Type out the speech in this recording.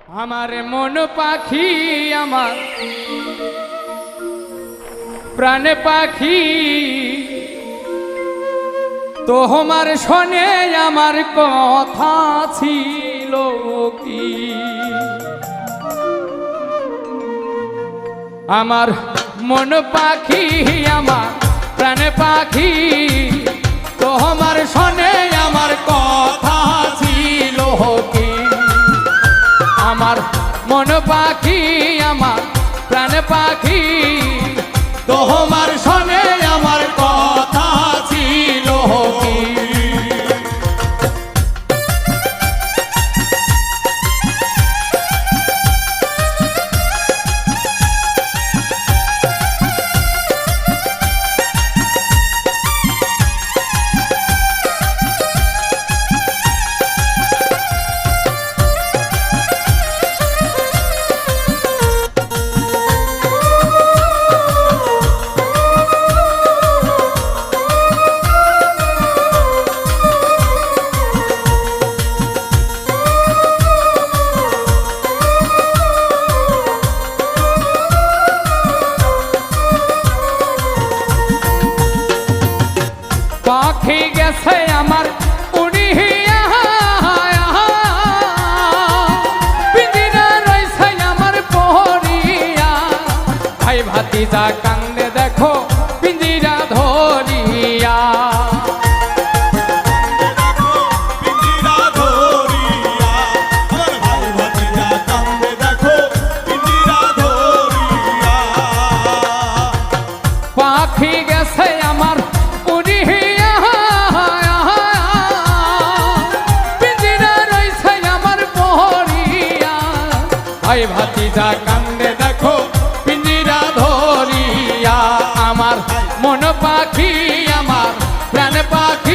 আমার মন পাখি আমার প্রাণ পাখি তোমার শোনে আমার কথা ছিল কি আমার মন পাখি আমার প্রাণ পাখি তোমার শোনে আমার কথা ছিল কি আমার মন পাখি আমার প্রাণ পাখি তোমার শোনে আমার কথা ছিল কি পাখি গেছে আমার উড়িয়া পিঞ্জিরা রইছে আমার পহরিয়া ভাই ভাতিজা কান্দে দেখো পিঞ্জিরা ধরিয়া পাখি গেছে আমার ভাই ভাতিজা কান্দে দেখো পিঞ্জিরা ধরিয়া আমার মন পাখি আমার প্রাণ পাখি